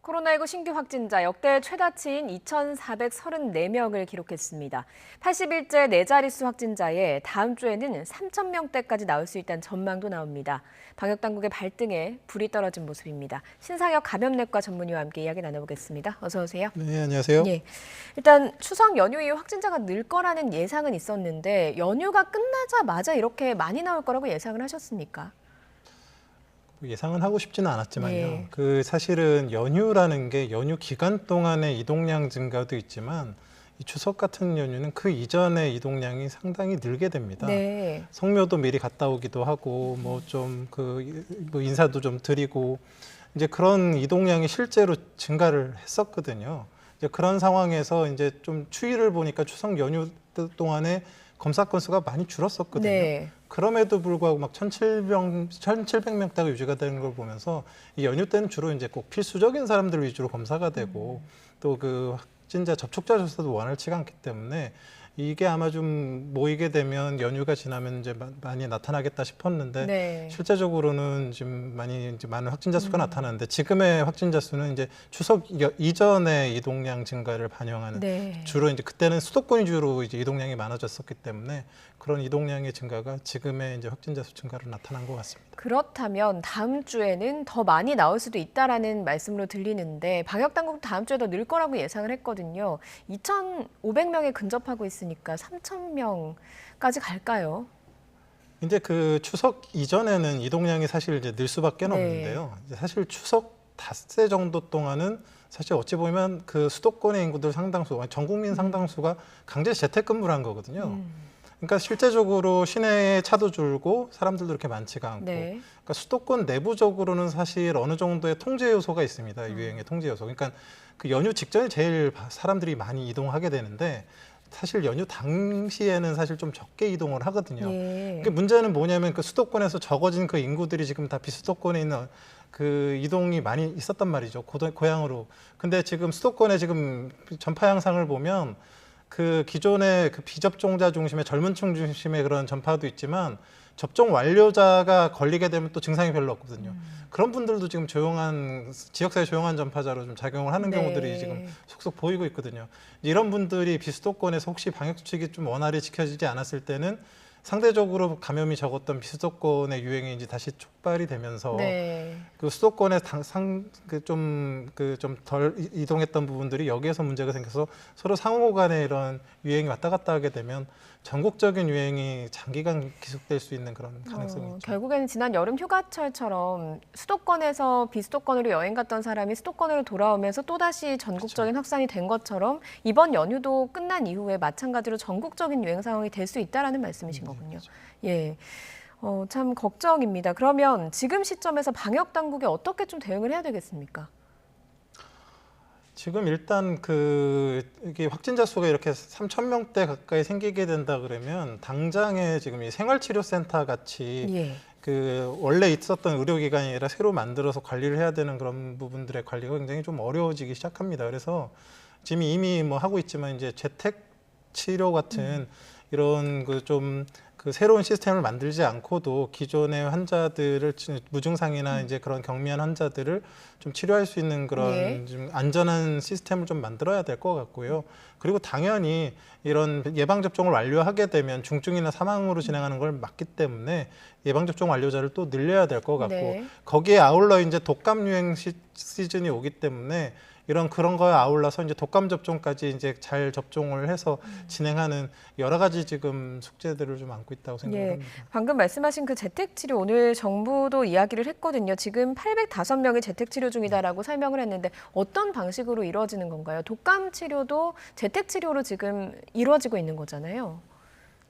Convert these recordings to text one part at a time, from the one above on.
코로나19 신규 확진자 역대 최다치인 2,434명을 기록했습니다. 80일째 네 자릿수 확진자에 다음 주에는 3,000명대까지 나올 수 있다는 전망도 나옵니다. 방역당국의 발등에 불이 떨어진 모습입니다. 신상혁 감염내과 전문의와 함께 이야기 나눠보겠습니다. 어서 오세요. 네, 안녕하세요. 예, 일단 추석 연휴 이후 확진자가 늘 거라는 예상은 있었는데 연휴가 끝나자마자 이렇게 많이 나올 거라고 예상을 하셨습니까? 예상은 하고 싶지는 않았지만요. 예. 사실은 연휴라는 게 연휴 기간 동안의 이동량 증가도 있지만 이 추석 같은 연휴는 그 이전의 이동량이 상당히 늘게 됩니다. 네. 성묘도 미리 갔다 오기도 하고 뭐 인사도 좀 드리고 이제 그런 이동량이 실제로 증가를 했었거든요. 이제 그런 상황에서 이제 좀 추이를 보니까 추석 연휴 동안에 검사 건수가 많이 줄었었거든요. 네. 그럼에도 불구하고 막 1,700명대가 유지가 되는 걸 보면서 이 연휴 때는 주로 이제 꼭 필수적인 사람들 위주로 검사가 되고 또 그 확진자 접촉자 조사도 원활치가 않기 때문에 이게 아마 좀 모이게 되면 연휴가 지나면 이제 많이 나타나겠다 싶었는데 네. 실제적으로는 지금 많은 확진자 수가 나타나는데 지금의 확진자 수는 이제 추석 이전의 이동량 증가를 반영하는 네. 주로 이제 그때는 수도권 위주로 이제 이동량이 많아졌었기 때문에 그런 이동량의 증가가 지금의 이제 확진자 수 증가로 나타난 것 같습니다. 그렇다면 다음 주에는 더 많이 나올 수도 있다라는 말씀으로 들리는데 방역당국 다음 주에 더 늘 거라고 예상을 했거든요. 2,500명에 근접하고 있으니까 3,000명까지 갈까요? 이제 그 추석 이전에는 이동량이 사실 이제 늘 수밖에 네. 없는데요. 이제 사실 추석 닷새 정도 동안은 사실 어찌 보면 그 수도권의 인구들 상당수, 전 국민 상당수가 강제 재택근무를 한 거거든요. 그러니까 실제적으로 시내에 차도 줄고 사람들도 그렇게 많지가 않고 네. 그러니까 수도권 내부적으로는 사실 어느 정도의 통제 요소가 있습니다. 유행의 통제 요소. 그러니까 그 연휴 직전에 제일 사람들이 많이 이동하게 되는데 사실 연휴 당시에는 사실 좀 적게 이동을 하거든요. 예. 그 문제는 뭐냐면 그 수도권에서 적어진 그 인구들이 지금 다 비수도권에 있는 그 이동이 많이 있었단 말이죠. 고향으로. 근데 지금 수도권에 지금 전파 양상을 보면 그 기존의 그 비접종자 중심의 젊은 층 중심의 그런 전파도 있지만 접종 완료자가 걸리게 되면 또 증상이 별로 없거든요. 그런 분들도 지금 지역사회 조용한 전파자로 좀 작용을 하는 네. 경우들이 지금 속속 보이고 있거든요. 이런 분들이 비수도권에서 혹시 방역 수칙이 좀 원활히 지켜지지 않았을 때는 상대적으로 감염이 적었던 비수도권의 유행이 이제 다시 촉발이 되면서 네. 그 수도권에 좀 덜 이동했던 부분들이 여기에서 문제가 생겨서 서로 상호 간에 이런 유행이 왔다 갔다 하게 되면 전국적인 유행이 장기간 지속될 수 있는 그런 가능성이 있죠. 결국에는 지난 여름 휴가철처럼 수도권에서 비수도권으로 여행 갔던 사람이 수도권으로 돌아오면서 또다시 전국적인 확산이 된 것처럼 이번 연휴도 끝난 이후에 마찬가지로 전국적인 유행 상황이 될 수 있다라는 말씀이신 거군요. 예. 참 걱정입니다. 그러면 지금 시점에서 방역 당국이 어떻게 좀 대응을 해야 되겠습니까? 지금 일단 이게 확진자 수가 이렇게 3,000명대 가까이 생기게 된다 그러면 당장에 지금 이 생활치료센터 같이 예. 그 원래 있었던 의료기관이 아니라 새로 만들어서 관리를 해야 되는 그런 부분들의 관리가 굉장히 좀 어려워지기 시작합니다. 그래서 지금 이미 뭐 하고 있지만 이제 재택 치료 같은 이런 그 새로운 시스템을 만들지 않고도 기존의 환자들을 무증상이나 이제 그런 경미한 환자들을 좀 치료할 수 있는 그런 예. 좀 안전한 시스템을 좀 만들어야 될 것 같고요. 그리고 당연히 이런 예방 접종을 완료하게 되면 중증이나 사망으로 진행하는 걸 막기 때문에 예방 접종 완료자를 또 늘려야 될 것 같고 네. 거기에 아울러 이제 독감 유행 시즌이 오기 때문에 그런 거에 아울러서 이제 독감 접종까지 이제 잘 접종을 해서 진행하는 여러 가지 지금 숙제들을 좀 안고 있다고 생각을 예, 합니다. 방금 말씀하신 그 재택치료 오늘 정부도 이야기를 했거든요. 지금 805명이 재택치료 중이다라고 설명을 했는데 어떤 방식으로 이루어지는 건가요? 독감 치료도 재택치료로 지금 이루어지고 있는 거잖아요.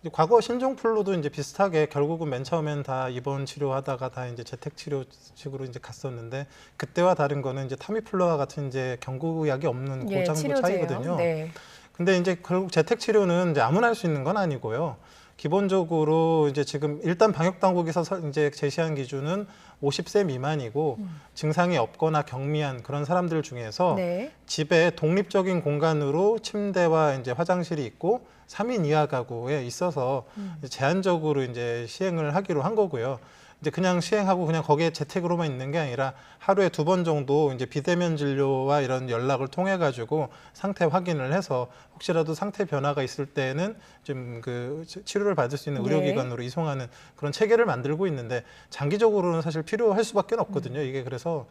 이제 과거 신종플루도 이제 비슷하게 결국은 맨 처음엔 다 입원 치료하다가 다 이제 재택 치료식으로 이제 갔었는데 그때와 다른 거는 이제 타미플루와 같은 이제 경구약이 없는 고장도 치료제요. 차이거든요. 네. 근데 이제 결국 재택 치료는 이제 아무나 할 수 있는 건 아니고요. 기본적으로 이제 지금 일단 방역 당국에서 이제 제시한 기준은 50세 미만이고 증상이 없거나 경미한 그런 사람들 중에서 네. 집에 독립적인 공간으로 침대와 이제 화장실이 있고 3인 이하 가구에 있어서 제한적으로 이제 시행을 하기로 한 거고요. 이제 그냥 시행하고 그냥 거기에 재택으로만 있는 게 아니라 하루에 2번 정도 이제 비대면 진료와 이런 연락을 통해 가지고 상태 확인을 해서 혹시라도 상태 변화가 있을 때는 좀 그 치료를 받을 수 있는 의료기관으로 이송하는 그런 체계를 만들고 있는데 장기적으로는 사실 필요할 수밖에 없거든요. 이게 그래서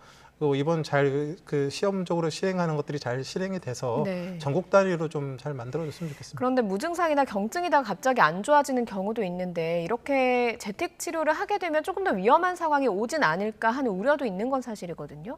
이번 잘 그 시험적으로 시행하는 것들이 잘 실행이 돼서 네. 전국 단위로 좀 잘 만들어졌으면 좋겠습니다. 그런데 무증상이나 경증이다 갑자기 안 좋아지는 경우도 있는데 이렇게 재택 치료를 하게 되면 조금 더 위험한 상황이 오진 않을까 하는 우려도 있는 건 사실이거든요.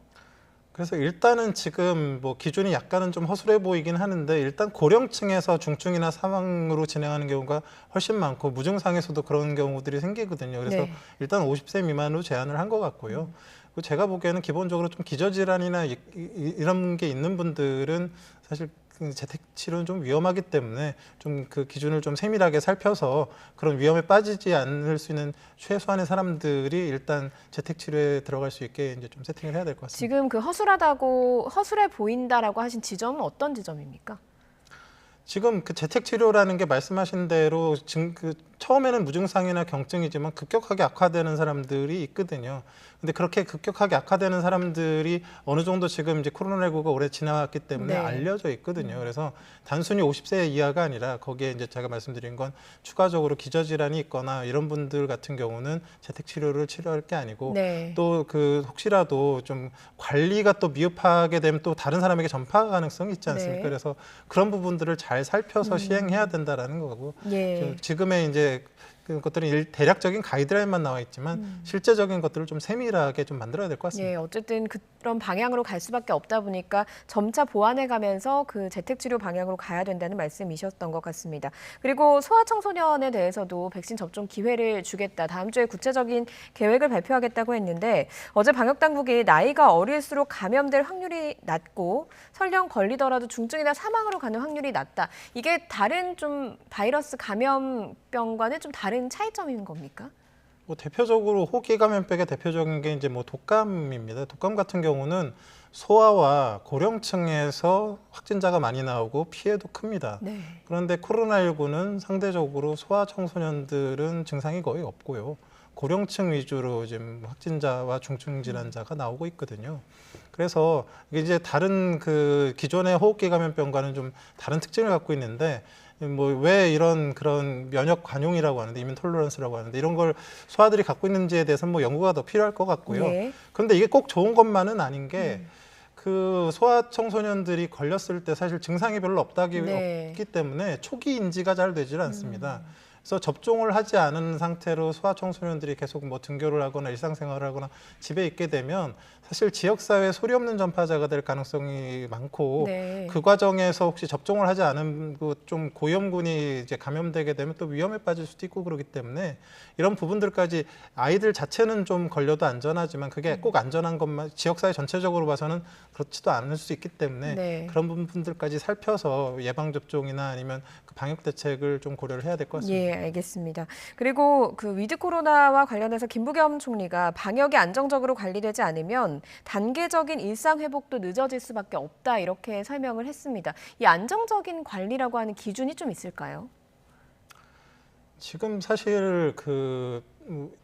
그래서 일단은 지금 뭐 기준이 약간은 좀 허술해 보이긴 하는데 일단 고령층에서 중증이나 사망으로 진행하는 경우가 훨씬 많고 무증상에서도 그런 경우들이 생기거든요. 그래서 네. 일단 50세 미만으로 제한을 한 것 같고요. 그리고 제가 보기에는 기본적으로 좀 기저질환이나 이런 게 있는 분들은 사실 그 재택 치료는 좀 위험하기 때문에 좀 그 기준을 좀 세밀하게 살펴서 그런 위험에 빠지지 않을 수 있는 최소한의 사람들이 일단 재택 치료에 들어갈 수 있게 이제 좀 세팅을 해야 될 것 같습니다. 지금 그 허술해 보인다라고 하신 지점은 어떤 지점입니까? 지금 그 재택 치료라는 게 말씀하신 대로 지금 그 처음에는 무증상이나 경증이지만 급격하게 악화되는 사람들이 있거든요. 근데 그렇게 급격하게 악화되는 사람들이 어느 정도 지금 이제 코로나19가 오래 지나왔기 때문에 네. 알려져 있거든요. 그래서 단순히 50세 이하가 아니라 거기에 이제 제가 말씀드린 건 추가적으로 기저질환이 있거나 이런 분들 같은 경우는 재택 치료를 치료할 게 아니고 네. 또 그 혹시라도 좀 관리가 또 미흡하게 되면 또 다른 사람에게 전파 가능성이 있지 않습니까? 네. 그래서 그런 부분들을 잘 살펴서 시행해야 된다라는 거고 예. 지금의 이제 그것들은 대략적인 가이드라인만 나와 있지만 실제적인 것들을 좀 세밀하게 좀 만들어야 될 것 같습니다. 예, 어쨌든 그런 방향으로 갈 수밖에 없다 보니까 점차 보완해 가면서 그 재택치료 방향으로 가야 된다는 말씀이셨던 것 같습니다. 그리고 소아청소년에 대해서도 백신 접종 기회를 주겠다. 다음 주에 구체적인 계획을 발표하겠다고 했는데 어제 방역당국이 나이가 어릴수록 감염될 확률이 낮고 설령 걸리더라도 중증이나 사망으로 가는 확률이 낮다. 이게 다른 좀 바이러스 감염병과는 좀 다른 차이점인 겁니까? 뭐 대표적으로 호기 감염병의 대표적인 게 이제 뭐 독감입니다. 독감 같은 경우는 소아와 고령층에서 확진자가 많이 나오고 피해도 큽니다. 네. 그런데 코로나19는 상대적으로 소아 청소년들은 증상이 거의 없고요. 고령층 위주로 지금 확진자와 중증 질환자가 나오고 있거든요. 그래서 이게 이제 다른 그 기존의 호흡기 감염병과는 좀 다른 특징을 갖고 있는데 뭐 왜 이런 그런 면역 관용이라고 하는데 이뮨 톨러런스라고 하는데 이런 걸 소아들이 갖고 있는지에 대해서는 뭐 연구가 더 필요할 것 같고요. 예. 그런데 이게 꼭 좋은 것만은 아닌 게 그 소아 청소년들이 걸렸을 때 사실 증상이 별로 네. 없기 때문에 초기 인지가 잘 되질 않습니다. 그래서 접종을 하지 않은 상태로 소아 청소년들이 계속 뭐 등교를 하거나 일상생활을 하거나 집에 있게 되면 사실 지역사회에 소리 없는 전파자가 될 가능성이 많고 네. 그 과정에서 혹시 접종을 하지 않은 좀 고위험군이 이제 감염되게 되면 또 위험에 빠질 수도 있고 그렇기 때문에 이런 부분들까지 아이들 자체는 좀 걸려도 안전하지만 그게 꼭 안전한 것만 지역사회 전체적으로 봐서는 그렇지도 않을 수 있기 때문에 네. 그런 부분들까지 살펴서 예방접종이나 아니면 그 방역 대책을 좀 고려를 해야 될 것 같습니다. 예, 알겠습니다. 그리고 그 위드 코로나와 관련해서 김부겸 총리가 방역이 안정적으로 관리되지 않으면 단계적인 일상 회복도 늦어질 수밖에 없다 이렇게 설명을 했습니다. 이 안정적인 관리라고 하는 기준이 좀 있을까요? 지금 사실 그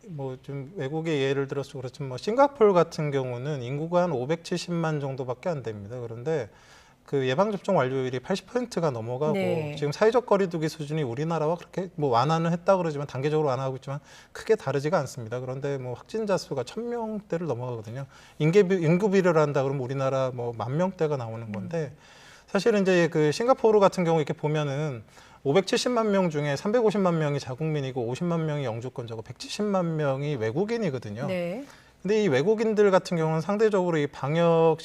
뭐 좀 외국의 예를 들어서 그렇지만 뭐 싱가포르 같은 경우는 인구가 한 570만 정도밖에 안 됩니다. 그런데 그 예방접종 완료율이 80%가 넘어가고 네. 지금 사회적 거리두기 수준이 우리나라와 그렇게 뭐 완화는 했다 그러지만 단계적으로 완화하고 있지만 크게 다르지가 않습니다. 그런데 뭐 확진자 수가 1,000명대를 넘어가거든요. 인구 비례를 한다 그러면 우리나라 뭐 10,000명대가 나오는 건데 사실은 이제 그 싱가포르 같은 경우 이렇게 보면은 570만 명 중에 350만 명이 자국민이고 50만 명이 영주권자고 170만 명이 외국인이거든요. 네. 근데 이 외국인들 같은 경우는 상대적으로 이 방역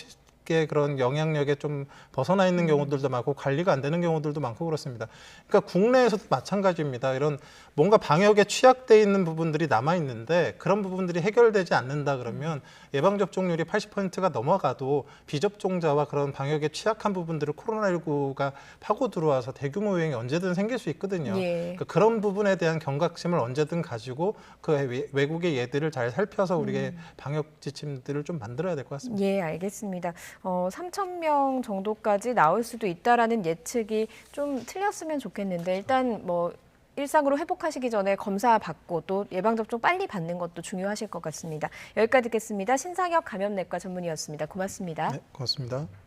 의 그런 영향력에 좀 벗어나 있는 경우들도 많고 관리가 안 되는 경우들도 많고 그렇습니다. 그러니까 국내에서도 마찬가지입니다. 이런 뭔가 방역에 취약돼 있는 부분들이 남아 있는데 그런 부분들이 해결되지 않는다 그러면 예방 접종률이 80%가 넘어가도 비접종자와 그런 방역에 취약한 부분들을 코로나19가 파고 들어와서 대규모 유행이 언제든 생길 수 있거든요. 예. 그러니까 그런 부분에 대한 경각심을 언제든 가지고 그 외국의 예들을 잘 살펴서 우리의 방역 지침들을 좀 만들어야 될 것 같습니다. 예, 알겠습니다. 3,000명 정도까지 나올 수도 있다라는 예측이 좀 틀렸으면 좋겠는데 일단 뭐 일상으로 회복하시기 전에 검사 받고 또 예방접종 빨리 받는 것도 중요하실 것 같습니다. 여기까지 듣겠습니다. 신상혁 감염내과 전문의였습니다. 고맙습니다. 네, 고맙습니다.